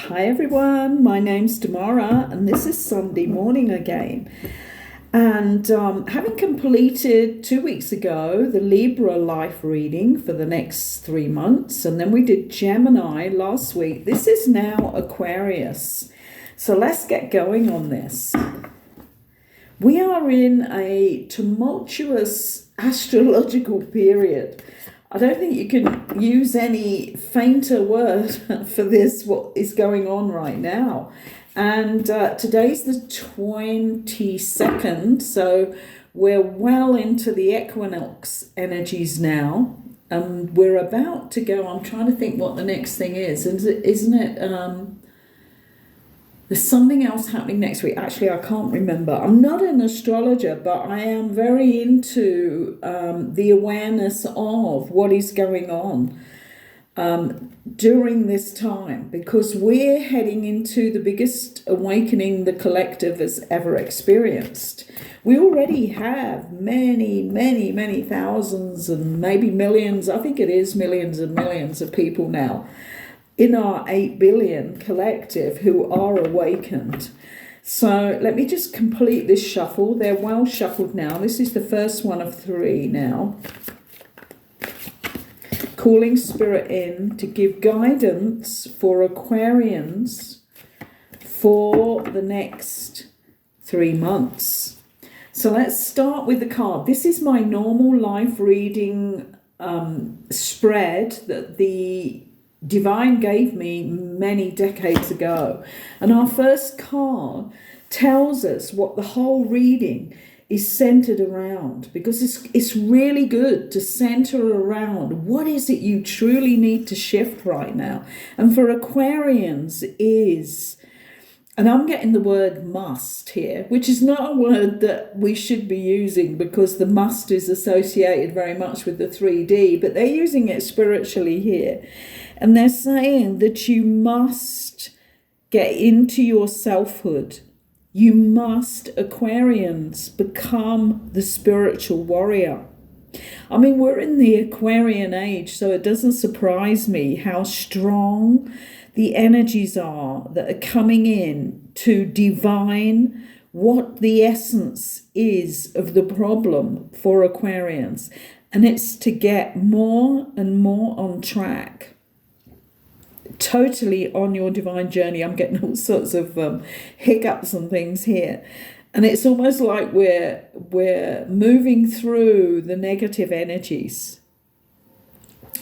Hi everyone, my name's Tamara and this is Sunday morning again. And having completed 2 weeks ago the Libra life reading for the next 3 months, and then we did Gemini last week, this is now Aquarius. So let's get going on this. We are in a tumultuous astrological period. I don't think you can use any fainter word for this, what is going on right now. And today's the 22nd, so we're well into the equinox energies now. And we're about to go, I'm trying to think what the next thing is. Isn't it, there's something else happening next week. Actually, I can't remember. I'm not an astrologer, but I am very into the awareness of what is going on during this time, because we're heading into the biggest awakening the collective has ever experienced. We already have many thousands and maybe millions, I think it is millions and millions of people now in our 8 billion collective who are awakened. So let me just complete this shuffle. They're well shuffled now. This is the first one of 3 now. Calling spirit in to give guidance for Aquarians for the next 3 months. So let's start with the card. This is my normal life reading spread that the Divine gave me many decades ago. And our first card tells us what the whole reading is centered around, because it's really good to center around what is it you truly need to shift right now. And for Aquarians is, and I'm getting the word must here, which is not a word that we should be using because the must is associated very much with the 3D, but they're using it spiritually here. And they're saying that you must get into your selfhood. You must, Aquarians, become the spiritual warrior. I mean, we're in the Aquarian age, so it doesn't surprise me how strong the energies are that are coming in to divine what the essence is of the problem for Aquarians. And it's to get more and more on track. Totally on your divine journey. I'm getting all sorts of hiccups and things here, and it's almost like we're moving through the negative energies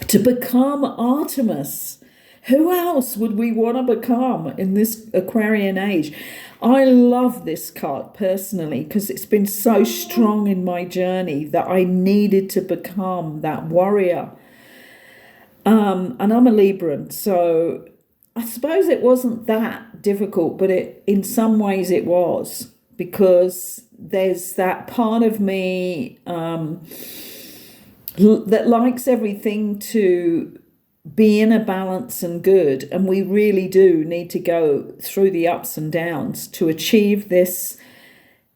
to become Artemis. Who else would we want to become in this Aquarian age? I love this card personally because it's been so strong in my journey that I needed to become that warrior. And I'm a Libran, so I suppose it wasn't that difficult, but in some ways it was, because there's that part of me that likes everything to be in a balance and good, and we really do need to go through the ups and downs to achieve this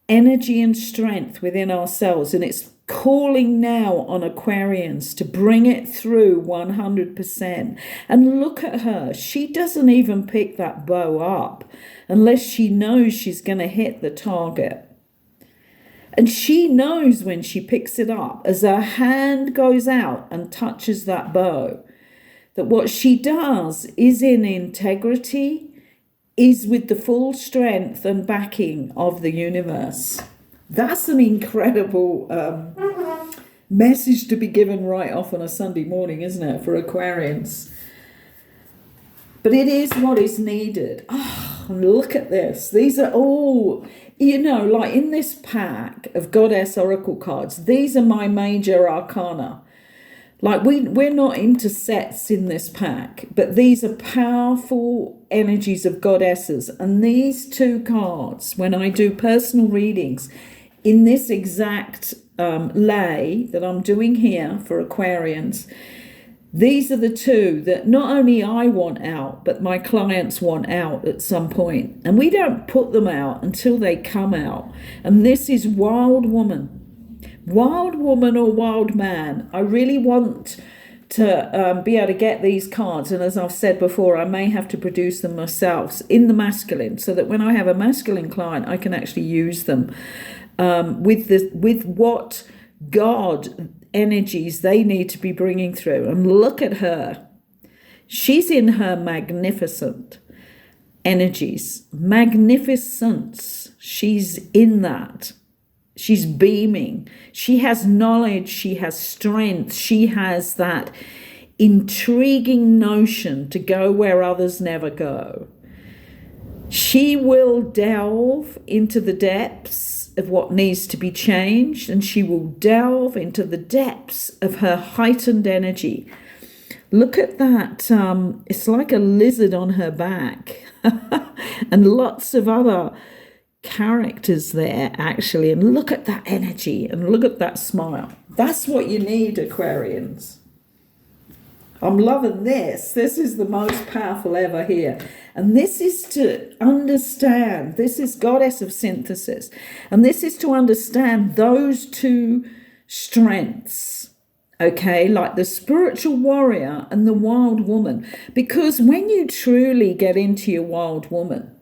energy and strength within ourselves. And it's calling now on Aquarians to bring it through 100%. And look at her. She doesn't even pick that bow up unless she knows she's going to hit the target. And she knows when she picks it up, as her hand goes out and touches that bow, that what she does is in integrity, is with the full strength and backing of the universe. That's an incredible message to be given right off on a Sunday morning, isn't it, for Aquarians? But it is what is needed. Oh, look at this. These are all, like in this pack of Goddess Oracle cards, these are my major arcana. Like we're not into sets in this pack, but these are powerful energies of goddesses. And these 2 cards, when I do personal readings, in this exact lay that I'm doing here for Aquarians, these are the 2 that not only I want out, but my clients want out at some point. And we don't put them out until they come out. And this is Wild Woman. Wild woman or wild man. I really want to be able to get these cards. And as I've said before, I may have to produce them myself in the masculine, so that when I have a masculine client, I can actually use them with what God energies they need to be bringing through. And look at her. She's in her magnificent energies. Magnificence. She's in that. She's beaming. She has knowledge. She has strength. She has that intriguing notion to go where others never go. She will delve into the depths of what needs to be changed, and she will delve into the depths of her heightened energy. Look at that. It's like a lizard on her back and lots of other characters there, actually. And look at that energy and look at that smile. That's what you need, Aquarians. I'm loving this. This is the most powerful ever here. And this is to understand, this is Goddess of Synthesis. And this is to understand those two strengths, okay, like the spiritual warrior and the wild woman. Because when you truly get into your wild woman,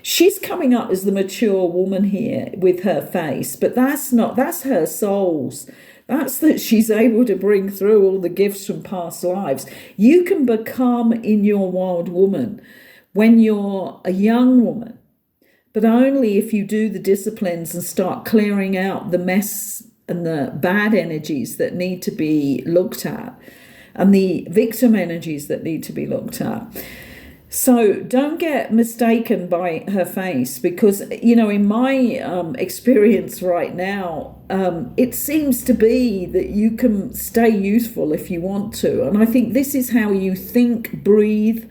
she's coming up as the mature woman here with her face, but that's her soul's. That's that she's able to bring through all the gifts from past lives. You can become in your wild woman when you're a young woman, but only if you do the disciplines and start clearing out the mess and the bad energies that need to be looked at and the victim energies that need to be looked at. So don't get mistaken by her face, because, in my experience right now, it seems to be that you can stay youthful if you want to. And I think this is how you think, breathe,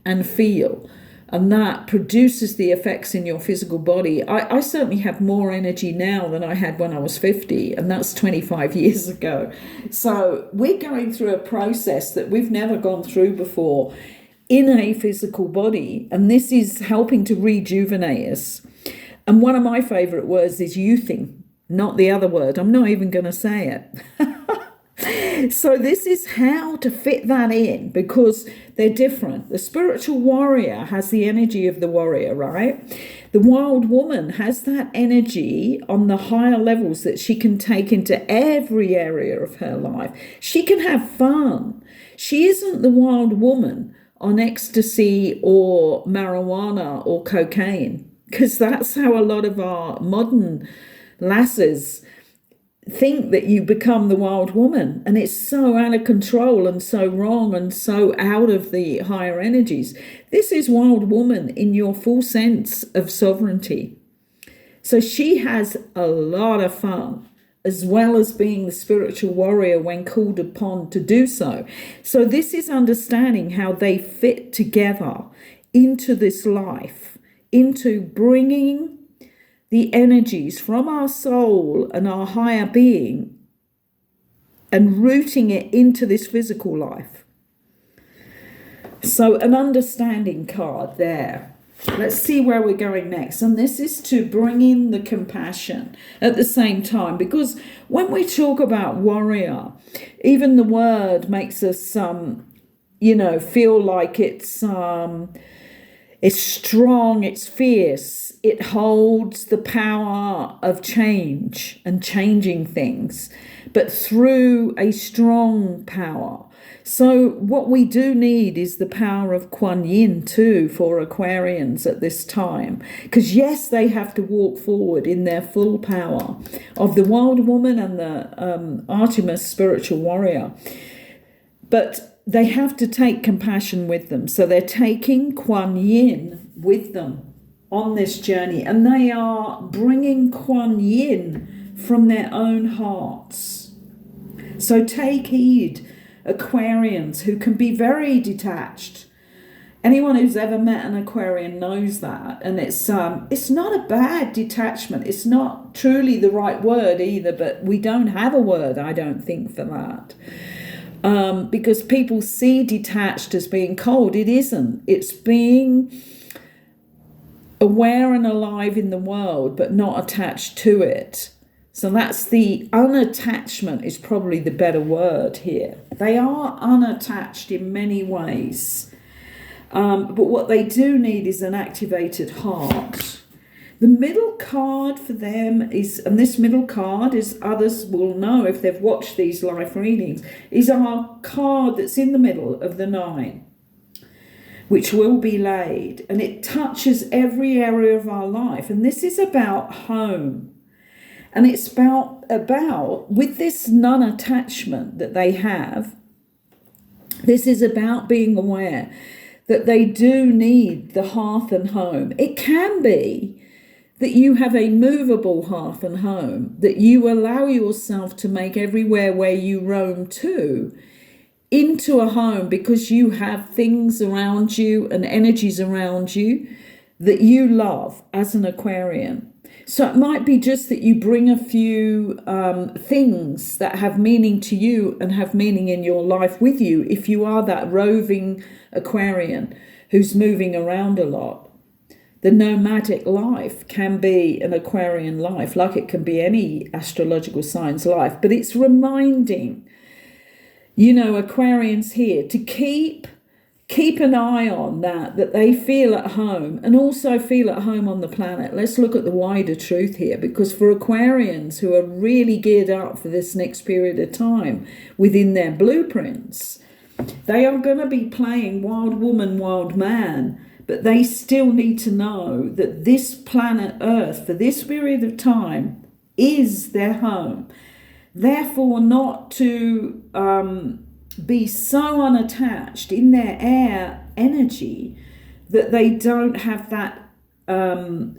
and feel. And that produces the effects in your physical body. I certainly have more energy now than I had when I was 50, and that's 25 years ago. So we're going through a process that we've never gone through before in a physical body, and this is helping to rejuvenate us. And one of my favorite words is youthing, not the other word. I'm not even going to say it. So this is how to fit that in, because they're different. The spiritual warrior has the energy of the warrior, right? The wild woman has that energy on the higher levels that she can take into every area of her life. She can have fun. She isn't the wild woman on ecstasy or marijuana or cocaine, because that's how a lot of our modern lasses think that you become the wild woman, and it's so out of control and so wrong and so out of the higher energies. This is wild woman in your full sense of sovereignty. So she has a lot of fun, as well as being the spiritual warrior when called upon to do so. So this is understanding how they fit together into this life, into bringing the energies from our soul and our higher being and rooting it into this physical life. So an understanding card there. Let's see where we're going next. And this is to bring in the compassion at the same time, because when we talk about warrior, even the word makes us, feel like it's strong, it's fierce, it holds the power of change and changing things, but through a strong power. So what we do need is the power of Kuan Yin too for Aquarians at this time. Because yes, they have to walk forward in their full power of the wild woman and the Artemis spiritual warrior. But they have to take compassion with them. So they're taking Kuan Yin with them on this journey. And they are bringing Kuan Yin from their own hearts. So take heed, Aquarians, who can be very detached. Anyone who's ever met an Aquarian knows that. And it's not a bad detachment. It's not truly the right word either, but we don't have a word, I don't think, for that. Because people see detached as being cold. It isn't. It's being aware and alive in the world, but not attached to it. So that's the unattachment is probably the better word here. They are unattached in many ways. But what they do need is an activated heart. The middle card for them is, and this middle card, as others will know if they've watched these life readings, is our card that's in the middle of the 9, which will be laid. And it touches every area of our life. And this is about home. And it's about with this non-attachment that they have, this is about being aware that they do need the hearth and home. It can be that you have a movable hearth and home, that you allow yourself to make everywhere where you roam to into a home because you have things around you and energies around you that you love as an Aquarian. So it might be just that you bring a few things that have meaning to you and have meaning in your life with you if you are that roving Aquarian who's moving around a lot. The nomadic life can be an Aquarian life, like it can be any astrological sign's life, but it's reminding, Aquarians here to keep an eye on that they feel at home and also feel at home on the planet. Let's look at the wider truth here, because for Aquarians who are really geared up for this next period of time within their blueprints, they are going to be playing wild woman, wild man, but they still need to know that this planet Earth for this period of time is their home. Therefore, not to be so unattached in their air energy that they don't have that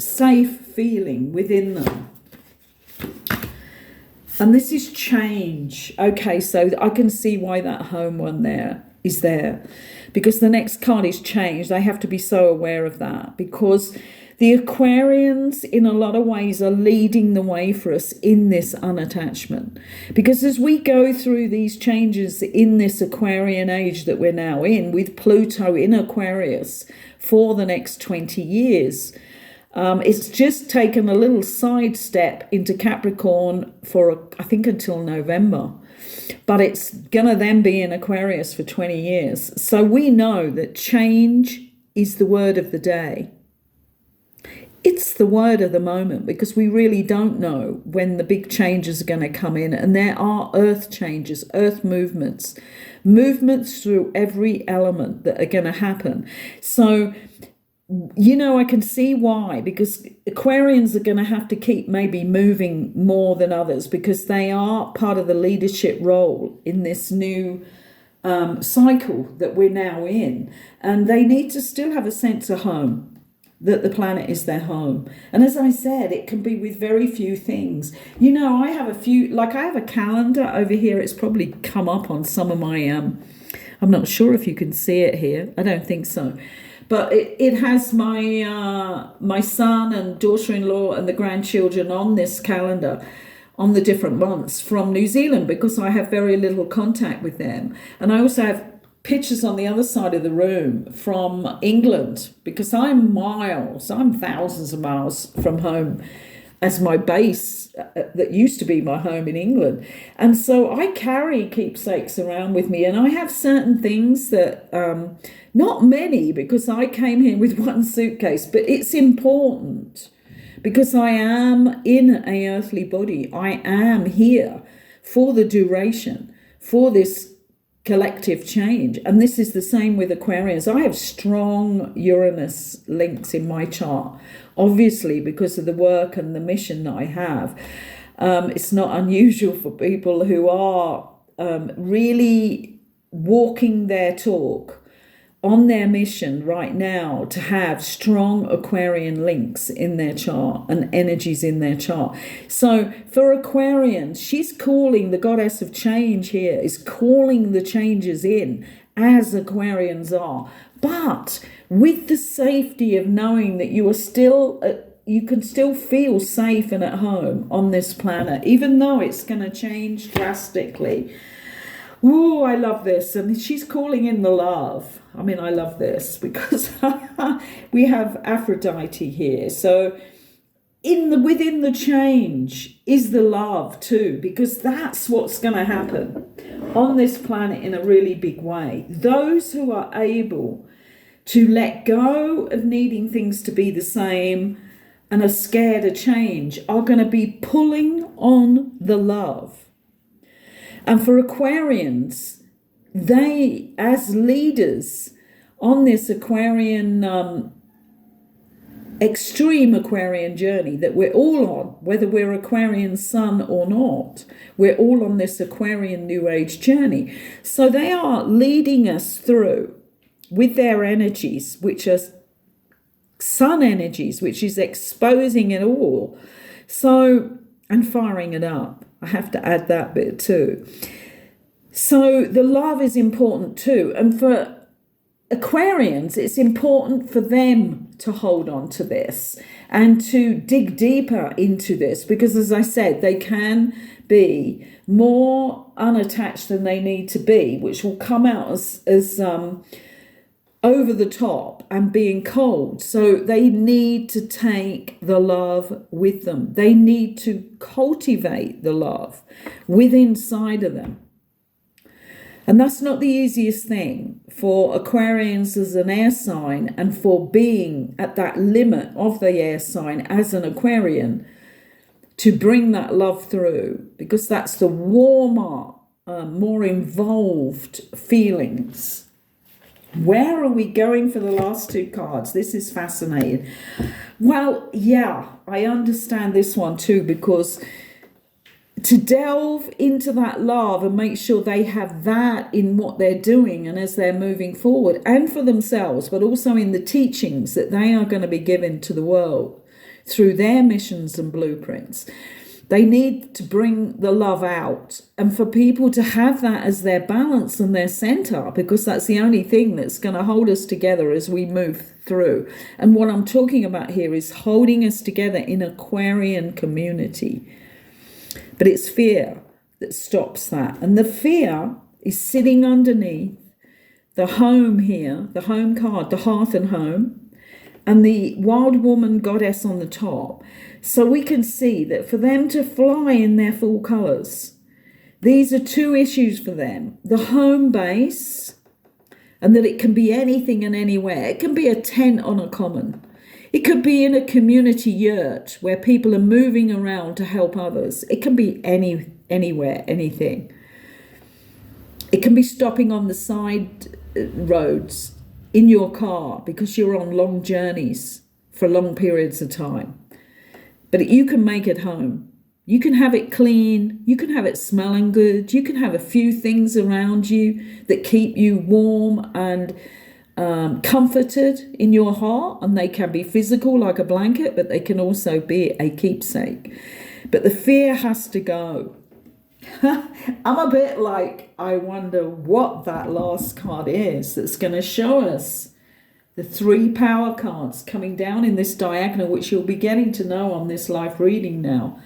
safe feeling within them. And this is change. Okay, so I can see why that home one there is there, because the next card is change. They have to be so aware of that, because the Aquarians in a lot of ways are leading the way for us in this unattachment. Because as we go through these changes in this Aquarian age that we're now in, with Pluto in Aquarius for the next 20 years, it's just taken a little sidestep into Capricorn for, I think, until November. But it's going to then be in Aquarius for 20 years. So we know that change is the word of the day. It's the word of the moment, because we really don't know when the big changes are going to come in. And there are earth changes, earth movements through every element that are going to happen. So, I can see why, because Aquarians are going to have to keep maybe moving more than others, because they are part of the leadership role in this new cycle that we're now in. And they need to still have a sense of home, that the planet is their home. And as I said, it can be with very few things. I have I have a calendar over here. It's probably come up on some of my, I'm not sure if you can see it here. I don't think so. But it has my son and daughter-in-law and the grandchildren on this calendar on the different months from New Zealand, because I have very little contact with them. And I also have pictures on the other side of the room from England, because I'm thousands of miles from home as my base that used to be my home in England. And so I carry keepsakes around with me, and I have certain things that, not many, because I came here with one suitcase, but it's important because I am in an earthly body. I am here for the duration, for this collective change. And this is the same with Aquarius. I have strong Uranus links in my chart, obviously because of the work and the mission that I have. It's not unusual for people who are really walking their talk on their mission right now to have strong Aquarian links in their chart and energies in their chart. So for Aquarians, she's calling, the goddess of change here is calling the changes in as Aquarians are, but with the safety of knowing that you are still, you can still feel safe and at home on this planet, even though it's going to change drastically. Oh, I love this. And she's calling in the love. I mean, I love this because we have Aphrodite here. So within the change is the love too, because that's what's going to happen on this planet in a really big way. Those who are able to let go of needing things to be the same and are scared of change are going to be pulling on the love. And for Aquarians, they, as leaders on this extreme Aquarian journey that we're all on, whether we're Aquarian sun or not, we're all on this Aquarian New Age journey. So they are leading us through with their energies, which are sun energies, which is exposing it all. So, and firing it up. I have to add that bit too. So the love is important too. And for Aquarians, it's important for them to hold on to this and to dig deeper into this, because as I said, they can be more unattached than they need to be, which will come out as over the top and being cold. So they need to take the love with them. They need to cultivate the love within inside of them. And that's not the easiest thing for Aquarians as an air sign, and for being at that limit of the air sign as an Aquarian, to bring that love through, because that's the warmer, more involved feelings. Where are we going for the last two cards? This is fascinating. Well, yeah, I understand this one too, because to delve into that love and make sure they have that in what they're doing and as they're moving forward, and for themselves, but also in the teachings that they are going to be given to the world through their missions and blueprints. They need to bring the love out, and for people to have that as their balance and their center, because that's the only thing that's going to hold us together as we move through. And what I'm talking about here is holding us together in Aquarian community. But it's fear that stops that. And the fear is sitting underneath the home here, the home card, the hearth and home, and the wild woman goddess on the top. So we can see that for them to fly in their full colours, these are two issues for them. The home base, and that it can be anything and anywhere. It can be a tent on a common. It could be in a community yurt where people are moving around to help others. It can be anywhere, anything. It can be stopping on the side roads in your car because you're on long journeys for long periods of time. But you can make it home. You can have it clean. You can have it smelling good. You can have a few things around you that keep you warm and comforted in your heart, and they can be physical like a blanket, but they can also be a keepsake. But the fear has to go. I'm a bit like, I wonder what that last card is that's going to show us the three power cards coming down in this diagonal, which you'll be getting to know on this live reading now.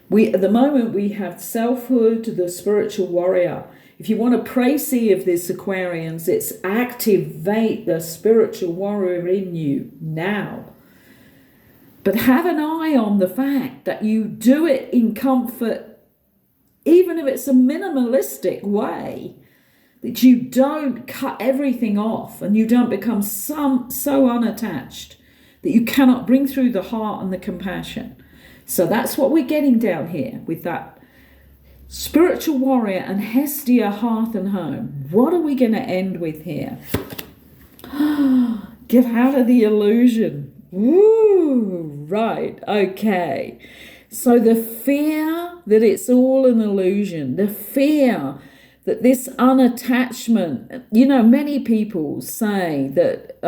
At the moment we have selfhood, the spiritual warrior. If you want to précis of this, Aquarians, it's activate the spiritual warrior in you now. But have an eye on the fact that you do it in comfort, even if it's a minimalistic way, that you don't cut everything off and you don't become so unattached that you cannot bring through the heart and the compassion. So that's what we're getting down here with that spiritual warrior and Hestia, hearth and home. What are we going to end with here? Get out of the illusion. Woo, right, okay. So the fear that it's all an illusion, the fear that this unattachment, many people say that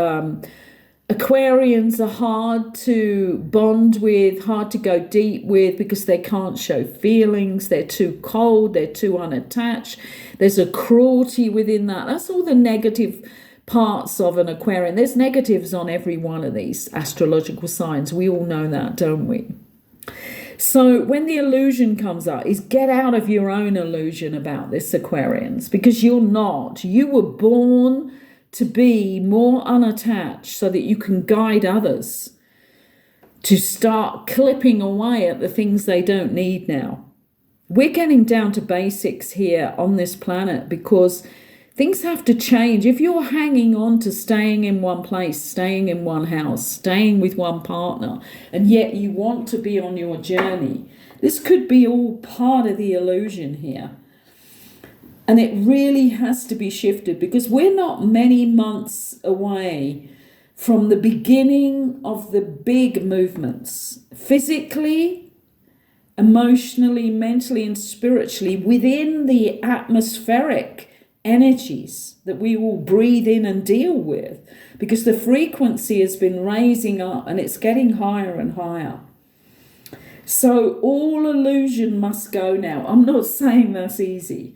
Aquarians are hard to bond with, hard to go deep with, because they can't show feelings, they're too cold, they're too unattached. There's a cruelty within that. That's all the negative parts of an Aquarian. There's negatives on every one of these astrological signs. We all know that, don't we? So when the illusion comes up, is get out of your own illusion about this, Aquarians, because you're not. You were born to be more unattached so that you can guide others. to start clipping away at the things they don't need now. We're getting down to basics here on this planet because things have to change. If you're hanging on to staying in one place, staying in one house, staying with one partner, and yet you want to be on your journey, this could be all part of the illusion here. And it really has to be shifted because we're not many months away from the beginning of the big movements, physically, emotionally, mentally, and spiritually, within the atmospheric energies that we will breathe in and deal with, because the frequency has been raising up and it's getting higher and higher. So all illusion must go now. I'm not saying that's easy,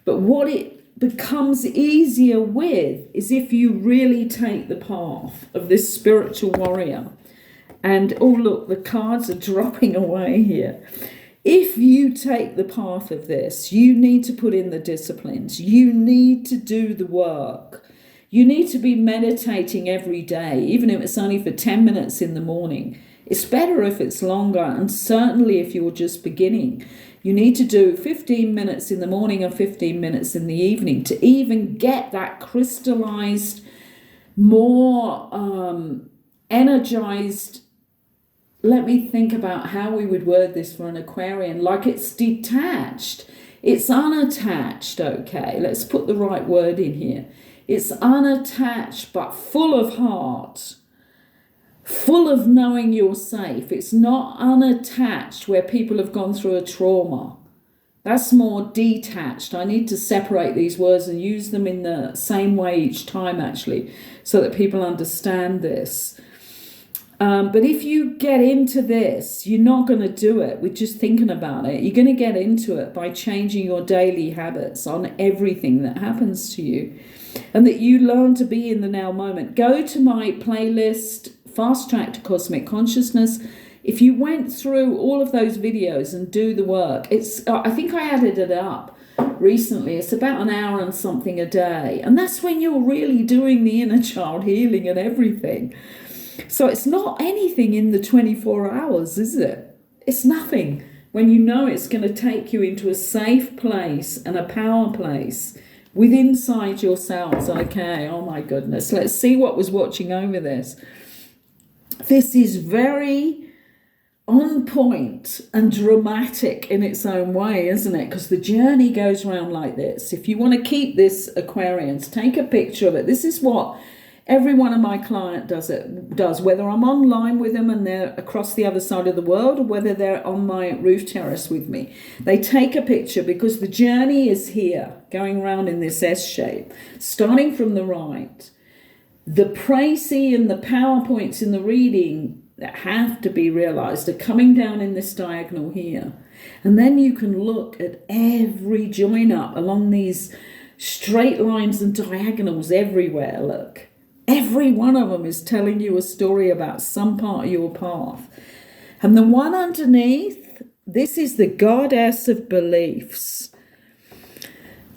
but what it becomes easier with is if you really take the path of this spiritual warrior. And oh look, the cards are dropping away here. If you take the path of this, you need to put in the disciplines. You need to do the work. You need to be meditating every day, even if it's only for 10 minutes in the morning. It's better if it's longer, and certainly if you're just beginning. You need to do 15 minutes in the morning and 15 minutes in the evening to even get that crystallized, more energized. Let me think about how we would word this for an Aquarian. Like it's detached. It's unattached, okay? Let's put the right word in here. It's unattached but full of heart. Full of knowing you're safe. It's not unattached where people have gone through a trauma. That's more detached. I need to separate these words and use them in the same way each time, actually, so that people understand this. But if you get into this, you're not going to do it with just thinking about it. You're going to get into it by changing your daily habits on everything that happens to you, and that you learn to be in the now moment. Go to my playlist, Fast Track to Cosmic Consciousness. If you went through all of those videos and do the work, I think I added it up recently. It's about an hour and something a day. And that's when you're really doing the inner child healing and everything. So it's not anything in the 24 hours, is it? It's nothing when you know it's going to take you into a safe place and a power place within inside yourselves. Okay, oh my goodness. Let's see what was watching over this. This is very on point and dramatic in its own way, isn't it? Because the journey goes around like this. If you want to keep this, Aquarians, take a picture of it. This is what every one of my clients does, whether I'm online with them and they're across the other side of the world, or whether they're on my roof terrace with me. They take a picture because the journey is here, going around in this S shape, starting from the right. The précis and the power points in the reading that have to be realized are coming down in this diagonal here. And then you can look at every join up along these straight lines and diagonals everywhere. Look, every one of them is telling you a story about some part of your path. And the one underneath, this is the goddess of beliefs.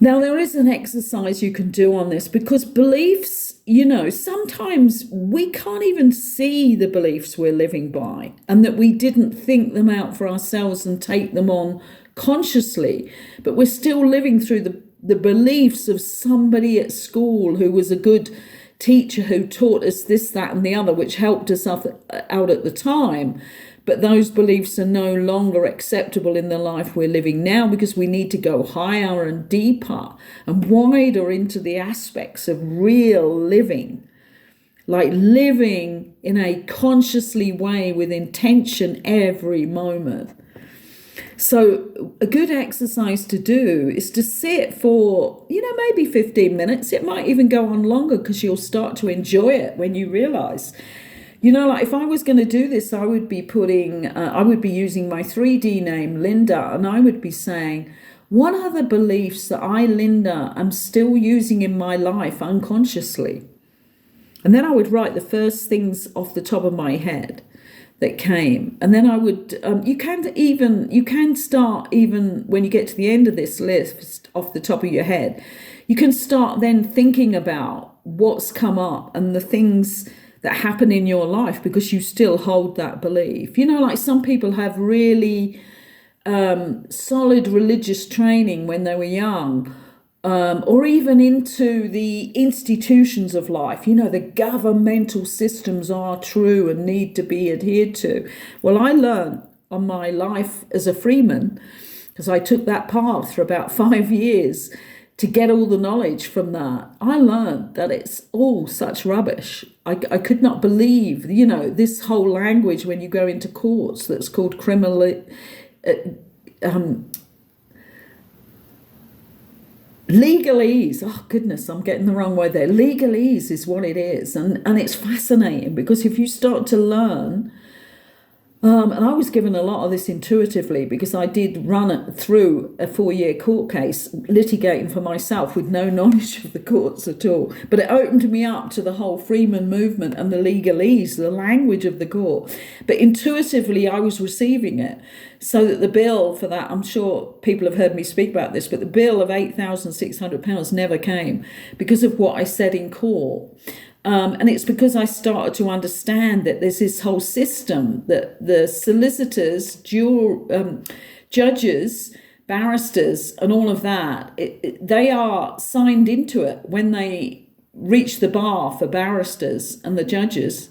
Now, there is an exercise you can do on this because beliefs, sometimes we can't even see the beliefs we're living by and that we didn't think them out for ourselves and take them on consciously, but we're still living through the beliefs of somebody at school who was a good teacher who taught us this, that, and the other, which helped us out at the time. But those beliefs are no longer acceptable in the life we're living now because we need to go higher and deeper and wider into the aspects of real living, like living in a consciously way with intention every moment. So a good exercise to do is to sit for, maybe 15 minutes. It might even go on longer because you'll start to enjoy it when you realize. Like if I was going to do this, I would be using my 3D name, Linda, and I would be saying, what are the beliefs that I, Linda, am still using in my life unconsciously? And then I would write the first things off the top of my head that came. And then I would, you can start even when you get to the end of this list off the top of your head, you can start then thinking about what's come up and the things that happen in your life because you still hold that belief. You know, like some people have really solid religious training when they were young, or even into the institutions of life. You know, the governmental systems are true and need to be adhered to. Well, I learned on my life as a freeman, because I took that path for about 5 years to get all the knowledge from that. I learned that it's all such rubbish. I could not believe, you know, this whole language when you go into courts that's called criminal. Legalese. Oh goodness, I'm getting the wrong word there. Legalese is what it is, and it's fascinating because if you start to learn, and I was given a lot of this intuitively because I did run it through a 4-year court case, litigating for myself with no knowledge of the courts at all. But it opened me up to the whole Freeman movement and the legalese, the language of the court. But intuitively, I was receiving it. So that the bill for that, I'm sure people have heard me speak about this, but the bill of £8,600 never came because of what I said in court. And it's because I started to understand that there's this whole system that the solicitors, judges, barristers, and all of that, they are signed into it when they reach the bar for barristers and the judges.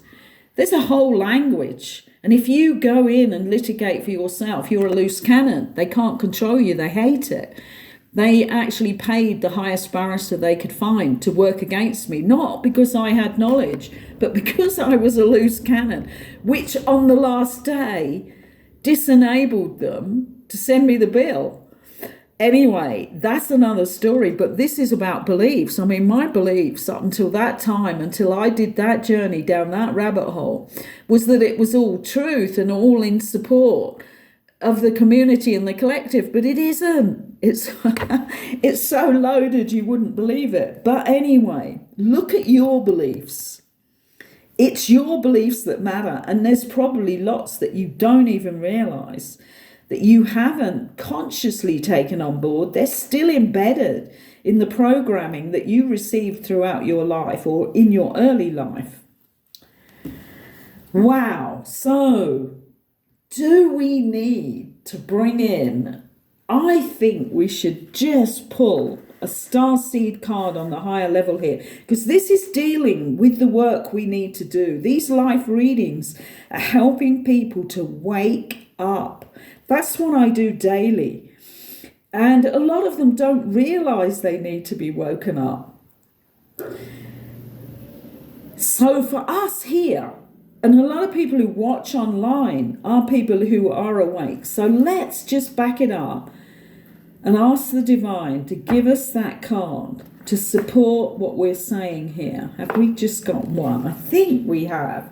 There's a whole language. And if you go in and litigate for yourself, you're a loose cannon. They can't control you. They hate it. They actually paid the highest barrister they could find to work against me, not because I had knowledge, but because I was a loose cannon, which on the last day disenabled them to send me the bill. Anyway, that's another story, but this is about beliefs. I mean, my beliefs up until that time, until I did that journey down that rabbit hole, was that it was all truth and all in support of the community and the collective, but it isn't. It's so loaded you wouldn't believe it. But anyway, look at your beliefs. It's your beliefs that matter, and there's probably lots that you don't even realize that you haven't consciously taken on board. They're still embedded in the programming that you received throughout your life or in your early life. Wow. So do we need to bring in, I think we should just pull a starseed card on the higher level here, because this is dealing with the work we need to do. These life readings are helping people to wake up. That's what I do daily. And a lot of them don't realize they need to be woken up. So for us here, and a lot of people who watch online are people who are awake. So let's just back it up and ask the divine to give us that card to support what we're saying here. Have we just got one? I think we have.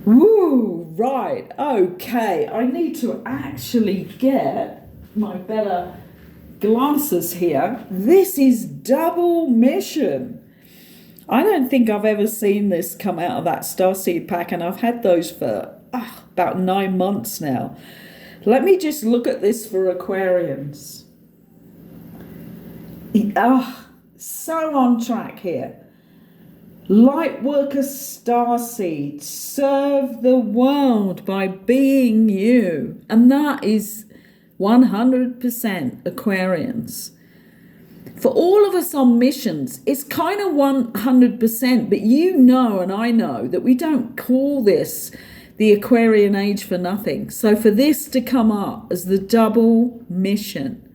Woo, right, okay. I need to actually get my better glasses here. This is double mission. I don't think I've ever seen this come out of that starseed pack, and I've had those for about 9 months now. Let me just look at this for Aquarians. So on track here. Lightworker starseed, serve the world by being you. And that is 100% Aquarians. For all of us on missions, it's kind of 100%, but you know and I know that we don't call this the Aquarian age for nothing. So for this to come up as the double mission,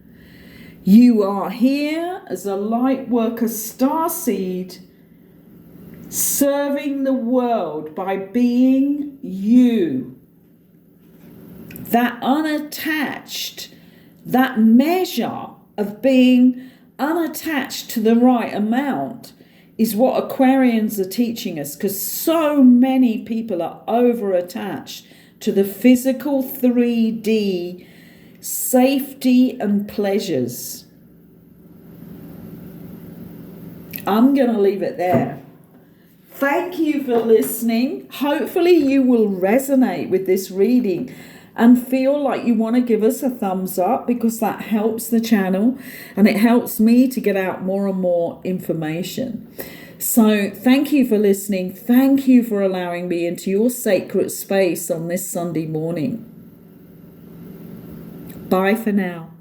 you are here as a light worker starseed, serving the world by being you. That unattached, that measure of being unattached to the right amount is what Aquarians are teaching us, because so many people are over attached to the physical 3D safety and pleasures. I'm going to leave it there. Thank you for listening. Hopefully you will resonate with this reading and feel like you want to give us a thumbs up, because that helps the channel and it helps me to get out more and more information. So thank you for listening. Thank you for allowing me into your sacred space on this Sunday morning. Bye for now.